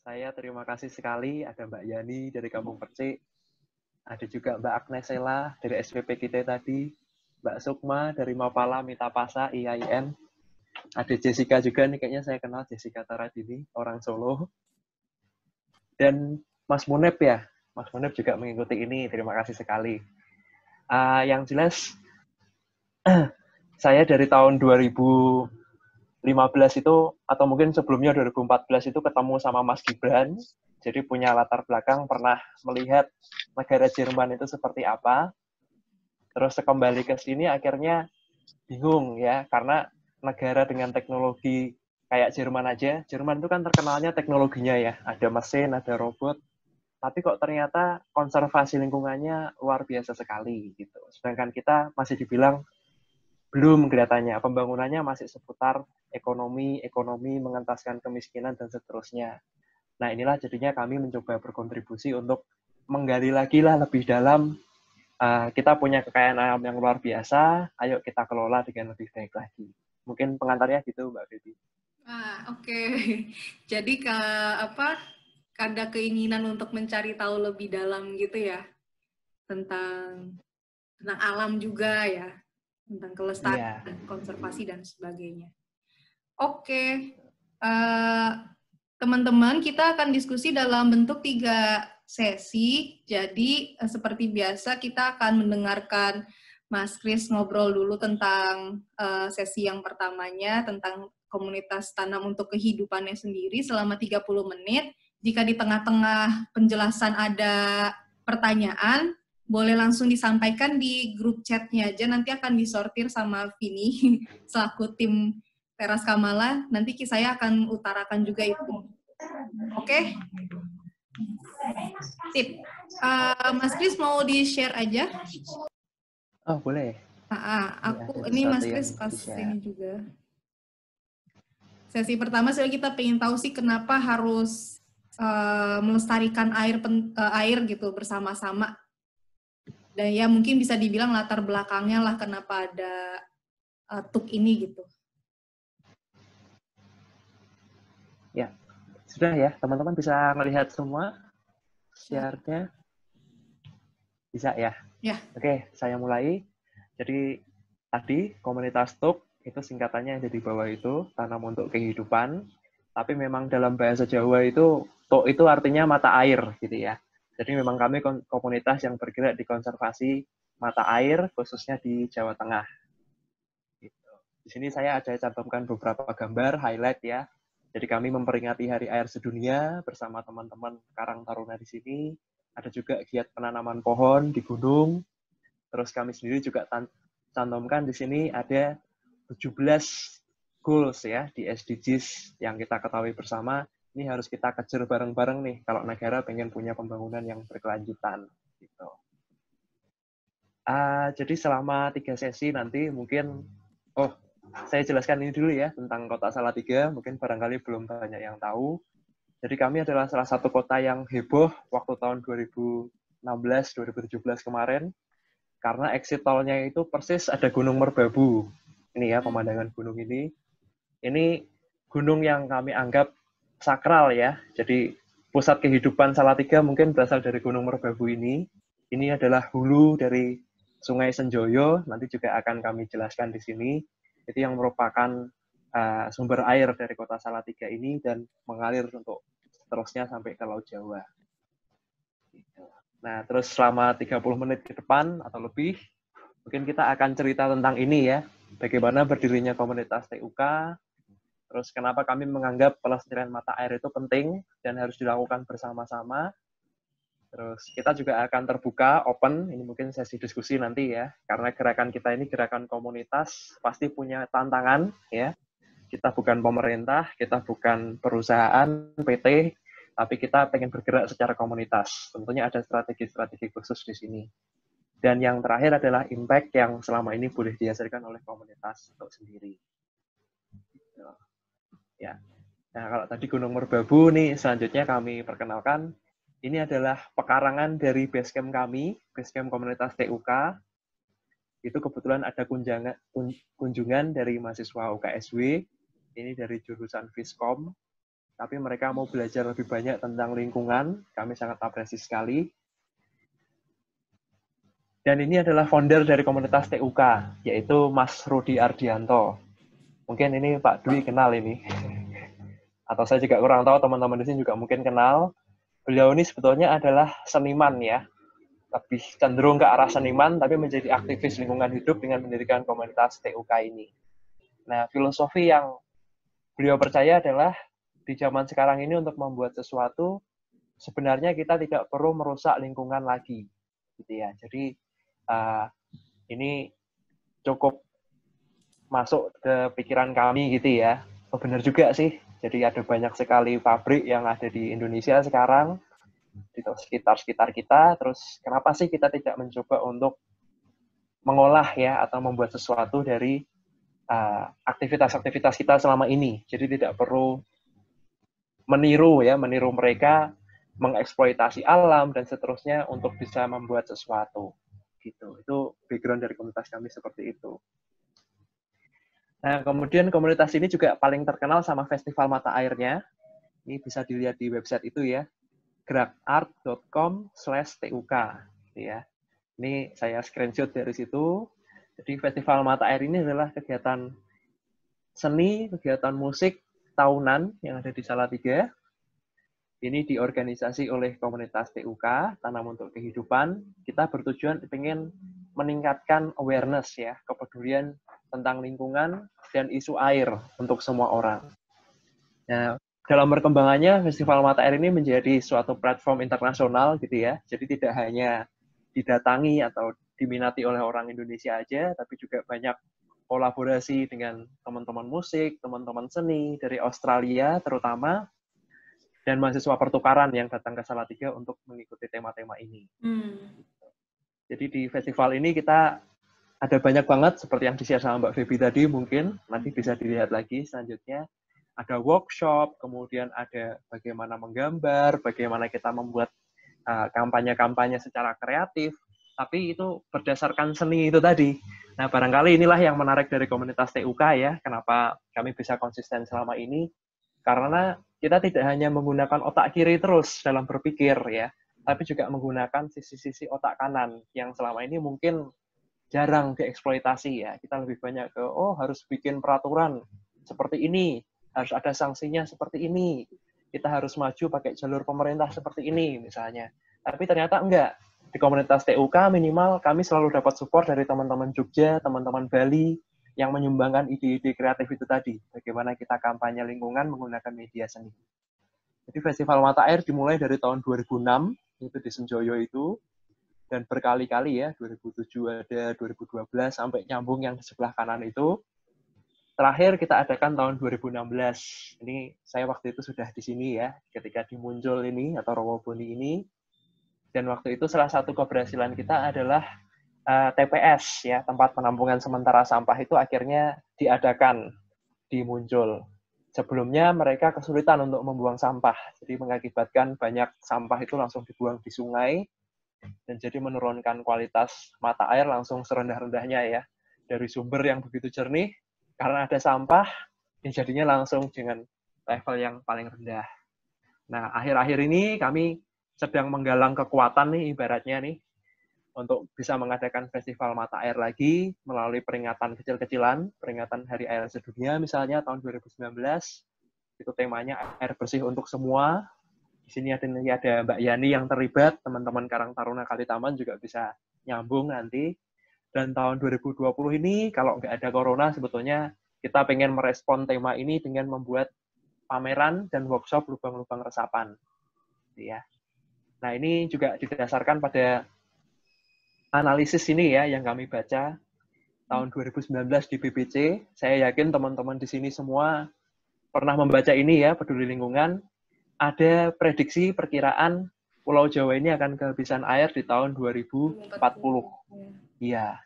Saya terima kasih sekali ada Mbak Yani dari Kampung Percik, ada juga Mbak Agnesela dari SPP kita tadi, Mbak Sukma dari Mapala Mitapasa IAIN, ada Jessica juga nih, kayaknya saya kenal Jessica Taradini, orang Solo, dan Mas Munep ya, Mas Munep juga mengikuti ini, terima kasih sekali. Yang jelas, saya dari tahun 2015 itu, atau mungkin sebelumnya 2014 itu ketemu sama Mas Gibran, jadi punya latar belakang pernah melihat negara Jerman itu seperti apa, terus kembali ke sini akhirnya bingung ya, karena negara dengan teknologi kayak Jerman aja, Jerman itu kan terkenalnya teknologinya ya, ada mesin, ada robot, tapi kok ternyata konservasi lingkungannya luar biasa sekali gitu. Sedangkan kita masih dibilang belum kelihatannya, pembangunannya masih seputar ekonomi mengentaskan kemiskinan dan seterusnya. Nah inilah jadinya kami mencoba berkontribusi untuk menggali lagi lah lebih dalam. Kita punya kekayaan alam yang luar biasa, ayo kita kelola dengan lebih baik lagi. Mungkin pengantarnya gitu Mbak Feby. Oke. Jadi ada keinginan untuk mencari tahu lebih dalam gitu ya tentang alam juga ya, tentang Iya. kelestarian, konservasi dan sebagainya. Oke. Eh, Teman-teman, kita akan diskusi dalam bentuk 3 sesi. Jadi, seperti biasa, kita akan mendengarkan Mas Kris ngobrol dulu tentang sesi yang pertamanya, tentang komunitas tanam untuk kehidupannya sendiri selama 30 menit. Jika di tengah-tengah penjelasan ada pertanyaan, boleh langsung disampaikan di grup chatnya aja, nanti akan disortir sama Vini selaku tim Teras Kamala, nanti saya akan utarakan juga itu. Oke? Sip. Mas Kris mau di-share aja? Oh boleh. Ini Sesuatu Mas yang Kris pas di-share. ini juga. Sesi pertama kita pengen tahu sih kenapa harus melestarikan air gitu bersama-sama. Dan ya mungkin bisa dibilang latar belakangnya lah kenapa ada TUK ini gitu. Ya, sudah ya, teman-teman bisa melihat semua share-nya. Bisa ya? Ya. Oke, saya mulai. Jadi tadi komunitas TUK itu singkatannya yang ada di bawah itu, tanam untuk kehidupan. Tapi memang dalam bahasa Jawa itu TUK itu artinya mata air gitu ya. Jadi memang kami komunitas yang bergerak di konservasi mata air khususnya di Jawa Tengah. Gitu. Di sini saya ada cantumkan beberapa gambar highlight ya. Jadi kami memperingati Hari Air Sedunia bersama teman-teman Karang Taruna di sini. Ada juga giat penanaman pohon di gunung. Terus kami sendiri juga cantumkan di sini ada 17 goals ya di SDGs yang kita ketahui bersama. Ini harus kita kejar bareng-bareng nih kalau negara pengen punya pembangunan yang berkelanjutan. Gitu. Jadi selama 3 sesi nanti mungkin, saya jelaskan ini dulu ya tentang Kota Salatiga, mungkin barangkali belum banyak yang tahu. Jadi kami adalah salah satu kota yang heboh waktu tahun 2016-2017 kemarin, karena exit tolnya itu persis ada Gunung Merbabu. Ini ya pemandangan gunung ini. Ini gunung yang kami anggap sakral ya. Jadi pusat kehidupan Salatiga mungkin berasal dari Gunung Merbabu ini. Ini adalah hulu dari Sungai Senjoyo, nanti juga akan kami jelaskan di sini. Itu yang merupakan sumber air dari kota Salatiga ini dan mengalir untuk seterusnya sampai ke Laut Jawa. Nah, terus selama 30 menit ke depan atau lebih, mungkin kita akan cerita tentang ini ya, bagaimana berdirinya komunitas TUK, terus kenapa kami menganggap pelestarian mata air itu penting dan harus dilakukan bersama-sama. Terus kita juga akan terbuka, open, ini mungkin sesi diskusi nanti ya, karena gerakan kita ini gerakan komunitas, pasti punya tantangan ya. Kita bukan pemerintah, kita bukan perusahaan, PT, tapi kita pengen bergerak secara komunitas. Tentunya ada strategi-strategi khusus di sini. Dan yang terakhir adalah impact yang selama ini boleh dihasilkan oleh komunitas untuk sendiri. Ya. Nah, kalau tadi Gunung Merbabu nih, selanjutnya kami perkenalkan. Ini adalah pekarangan dari basecamp kami, basecamp komunitas TUK. Itu kebetulan ada kunjungan dari mahasiswa UKSW, ini dari jurusan Viskom. tapi mereka mau belajar lebih banyak tentang lingkungan. Kami sangat apresiasi sekali. Dan ini adalah founder dari komunitas TUK, yaitu Mas Rudi Ardianto. Mungkin ini Pak Dwi kenal ini. Atau saya juga kurang tahu, teman-teman di sini juga mungkin kenal. Beliau ini sebetulnya adalah seniman ya. Lebih cenderung ke arah seniman, tapi menjadi aktivis lingkungan hidup dengan mendirikan komunitas TUK ini. Nah, filosofi yang beliau percaya adalah di zaman sekarang ini untuk membuat sesuatu, sebenarnya kita tidak perlu merusak lingkungan lagi. Gitu ya. Jadi, ini cukup masuk ke pikiran kami gitu ya. Oh, benar juga sih. Jadi ada banyak sekali pabrik yang ada di Indonesia sekarang, di sekitar-sekitar kita. Terus kenapa sih kita tidak mencoba untuk mengolah ya atau membuat sesuatu dari aktivitas-aktivitas kita selama ini. Jadi tidak perlu meniru mereka, mengeksploitasi alam dan seterusnya untuk bisa membuat sesuatu. Gitu. Itu background dari komunitas kami seperti itu. Nah, kemudian komunitas ini juga paling terkenal sama festival mata airnya. Ini bisa dilihat di website itu ya, gerakart.com/TUK. Ya. Ini saya screenshot dari situ. Jadi festival mata air ini adalah kegiatan seni, kegiatan musik tahunan yang ada di Salatiga. Ini diorganisasi oleh komunitas TUK, Tanam untuk Kehidupan. Kita bertujuan ingin meningkatkan awareness ya, kepedulian tentang lingkungan dan isu air untuk semua orang. Nah, dalam perkembangannya, Festival Mata Air ini menjadi suatu platform internasional gitu ya. Jadi tidak hanya didatangi atau diminati oleh orang Indonesia aja, tapi juga banyak kolaborasi dengan teman-teman musik, teman-teman seni dari Australia terutama, dan mahasiswa pertukaran yang datang ke Salatiga untuk mengikuti tema-tema ini. Jadi di festival ini kita ada banyak banget, seperti yang di-share sama Mbak Feby tadi mungkin, nanti bisa dilihat lagi selanjutnya. Ada workshop, kemudian ada bagaimana menggambar, bagaimana kita membuat kampanye-kampanye secara kreatif, tapi itu berdasarkan seni itu tadi. Nah, barangkali inilah yang menarik dari komunitas TUK ya, kenapa kami bisa konsisten selama ini, karena kita tidak hanya menggunakan otak kiri terus dalam berpikir ya, tapi juga menggunakan sisi-sisi otak kanan yang selama ini mungkin jarang dieksploitasi ya. Kita lebih banyak ke, harus bikin peraturan seperti ini, harus ada sanksinya seperti ini, kita harus maju pakai jalur pemerintah seperti ini misalnya. Tapi ternyata enggak. Di komunitas TUK minimal kami selalu dapat support dari teman-teman Jogja, teman-teman Bali, yang menyumbangkan ide-ide kreatif itu tadi. Bagaimana kita kampanye lingkungan menggunakan media seni. Jadi Festival Mata Air dimulai dari tahun 2006, itu di Senjoyo itu, dan berkali-kali ya, 2007 ada, 2012, sampai nyambung yang di sebelah kanan itu. Terakhir kita adakan tahun 2016. Ini saya waktu itu sudah di sini ya, ketika di Muncul ini, atau Rawaboni ini. Dan waktu itu salah satu keberhasilan kita adalah TPS, ya, tempat penampungan sementara sampah itu akhirnya diadakan di Muncul. Sebelumnya mereka kesulitan untuk membuang sampah, jadi mengakibatkan banyak sampah itu langsung dibuang di sungai, dan jadi menurunkan kualitas mata air langsung serendah-rendahnya ya. Dari sumber yang begitu jernih, karena ada sampah, jadinya langsung dengan level yang paling rendah. Nah, akhir-akhir ini kami sedang menggalang kekuatan nih, ibaratnya nih, untuk bisa mengadakan festival mata air lagi melalui peringatan kecil-kecilan, peringatan Hari Air Sedunia misalnya tahun 2019. Itu temanya air bersih untuk semua. Di sini ada Mbak Yani yang terlibat, teman-teman Karang Taruna Kalitaman juga bisa nyambung nanti. Dan tahun 2020 ini, kalau nggak ada corona, sebetulnya kita pengen merespon tema ini dengan membuat pameran dan workshop lubang-lubang resapan. Ya. Nah, ini juga didasarkan pada analisis ini ya yang kami baca tahun 2019 di BBC. Saya yakin teman-teman di sini semua pernah membaca ini ya, peduli lingkungan. Ada prediksi perkiraan Pulau Jawa ini akan kehabisan air di tahun 2040. Iya.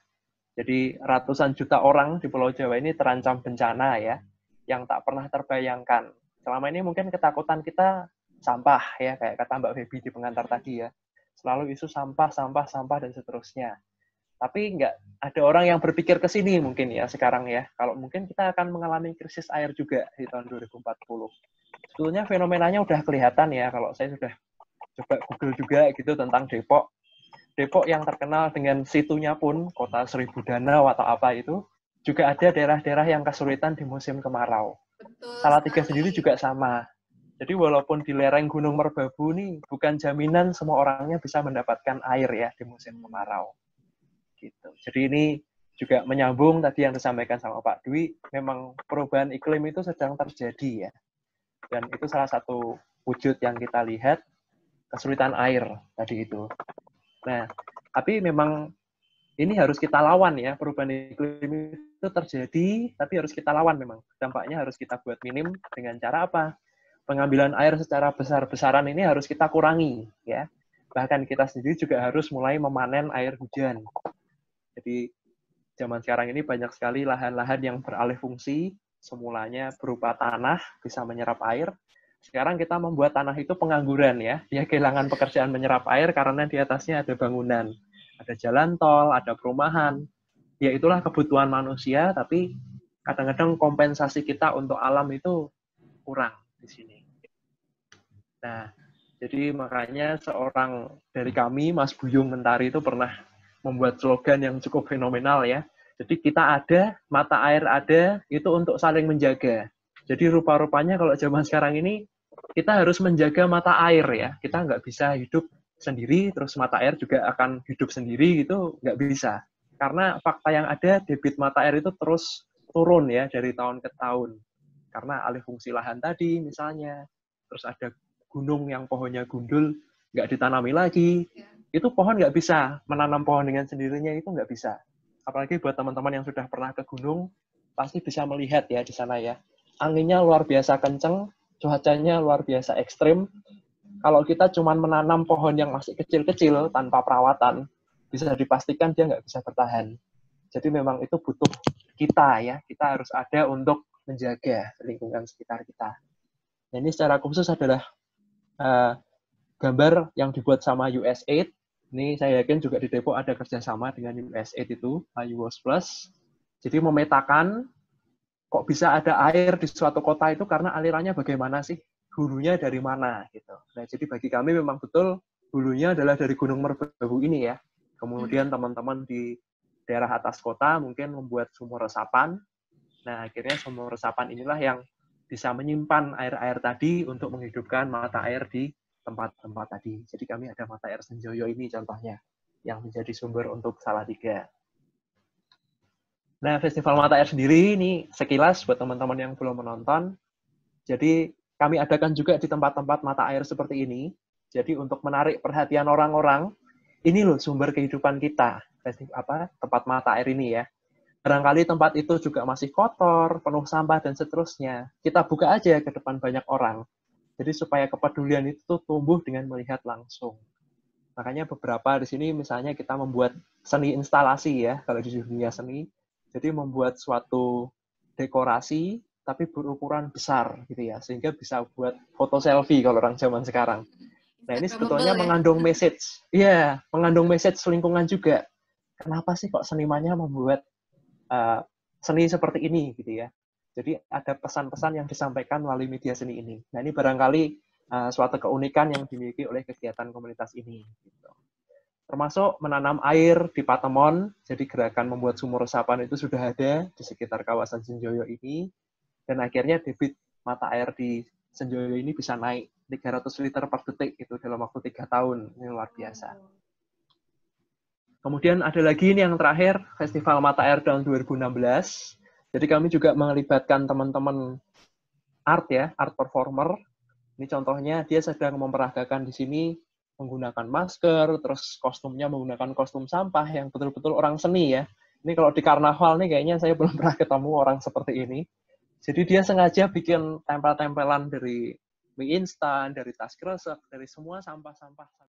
Jadi ratusan juta orang di Pulau Jawa ini terancam bencana ya, yang tak pernah terbayangkan. Selama ini mungkin ketakutan kita sampah ya, kayak kata Mbak Feby di pengantar tadi ya. Selalu isu sampah, sampah, sampah, dan seterusnya. Tapi nggak ada orang yang berpikir ke sini mungkin ya sekarang ya. Kalau mungkin kita akan mengalami krisis air juga di tahun 2040. Sebetulnya fenomenanya udah kelihatan ya, kalau saya sudah coba Google juga gitu tentang Depok. Depok yang terkenal dengan situnya pun, kota 1000 danau atau apa itu, juga ada daerah-daerah yang kesulitan di musim kemarau. Betul Salatiga sekali. sendiri juga sama. Jadi walaupun di lereng Gunung Merbabu nih, bukan jaminan semua orangnya bisa mendapatkan air ya di musim kemarau. Gitu. Jadi ini juga menyambung tadi yang disampaikan sama Pak Dwi, memang perubahan iklim itu sedang terjadi ya. Dan itu salah satu wujud yang kita lihat, kesulitan air tadi itu. Nah, tapi memang ini harus kita lawan ya, perubahan iklim itu terjadi, tapi harus kita lawan memang. Dampaknya harus kita buat minim dengan cara apa? Pengambilan air secara besar-besaran ini harus kita kurangi ya. Bahkan kita sendiri juga harus mulai memanen air hujan. Jadi zaman sekarang ini banyak sekali lahan-lahan yang beralih fungsi, semulanya berupa tanah, bisa menyerap air. Sekarang kita membuat tanah itu pengangguran ya. Dia kehilangan pekerjaan menyerap air karena di atasnya ada bangunan. Ada jalan tol, ada perumahan. Ya itulah kebutuhan manusia, tapi kadang-kadang kompensasi kita untuk alam itu kurang di sini. Nah, jadi makanya seorang dari kami, Mas Buyung Mentari itu pernah membuat slogan yang cukup fenomenal ya. Jadi kita ada, mata air ada, itu untuk saling menjaga. Jadi rupa-rupanya kalau zaman sekarang ini, kita harus menjaga mata air ya. Kita nggak bisa hidup sendiri, terus mata air juga akan hidup sendiri, gitu nggak bisa. Karena fakta yang ada, debit mata air itu terus turun ya dari tahun ke tahun. Karena alih fungsi lahan tadi misalnya, terus ada gunung yang pohonnya gundul, nggak ditanami lagi, itu pohon nggak bisa menanam pohon dengan sendirinya, itu nggak bisa. Apalagi buat teman-teman yang sudah pernah ke gunung, pasti bisa melihat ya di sana ya. Anginnya luar biasa kenceng, cuacanya luar biasa ekstrim. Kalau kita cuma menanam pohon yang masih kecil-kecil tanpa perawatan, bisa dipastikan dia nggak bisa bertahan. Jadi memang itu butuh kita ya, kita harus ada untuk menjaga lingkungan sekitar kita. Nah, ini secara khusus adalah gambar yang dibuat sama USAID. Ini saya yakin juga di Depok ada kerjasama dengan USAID itu, UWOS Plus. Jadi memetakan kok bisa ada air di suatu kota itu karena alirannya bagaimana sih, hulunya dari mana gitu. Nah, jadi bagi kami memang betul hulunya adalah dari Gunung Merbabu ini ya. Kemudian teman-teman di daerah atas kota mungkin membuat sumur resapan. Nah, akhirnya sumur resapan inilah yang bisa menyimpan air-air tadi untuk menghidupkan mata air di tempat-tempat tadi. Jadi kami ada mata air Senjoyo ini contohnya, yang menjadi sumber untuk Salatiga. Nah, Festival Mata Air sendiri ini sekilas buat teman-teman yang belum menonton. Jadi kami adakan juga di tempat-tempat mata air seperti ini. Jadi untuk menarik perhatian orang-orang, ini loh sumber kehidupan kita, tempat mata air ini ya. Barangkali tempat itu juga masih kotor, penuh sampah, dan seterusnya. Kita buka aja ke depan banyak orang. Jadi supaya kepedulian itu tumbuh dengan melihat langsung. Makanya beberapa di sini misalnya kita membuat seni instalasi ya, kalau di dunia seni. Jadi membuat suatu dekorasi, tapi berukuran besar gitu ya, sehingga bisa buat foto selfie kalau orang zaman sekarang. Nah ini sebetulnya mengandung message. Iya, mengandung message lingkungan juga. Kenapa sih kok senimannya membuat seni seperti ini gitu ya. Jadi ada pesan-pesan yang disampaikan melalui media seni ini. Nah ini barangkali suatu keunikan yang dimiliki oleh kegiatan komunitas ini. Gitu. Termasuk menanam air di Patemon, jadi gerakan membuat sumur resapan itu sudah ada di sekitar kawasan Senjoyo ini, dan akhirnya debit mata air di Senjoyo ini bisa naik 300 liter per detik itu dalam waktu 3 tahun. Ini luar biasa. Kemudian ada lagi ini yang terakhir, Festival Mata Air tahun 2016. Jadi kami juga melibatkan teman-teman art ya, art performer. Ini contohnya dia sedang memperagakan di sini menggunakan masker, terus kostumnya menggunakan kostum sampah yang betul-betul orang seni ya. Ini kalau di karnaval nih kayaknya saya belum pernah ketemu orang seperti ini. Jadi dia sengaja bikin tempel-tempelan dari mie instan, dari tas kresek, dari semua sampah-sampah.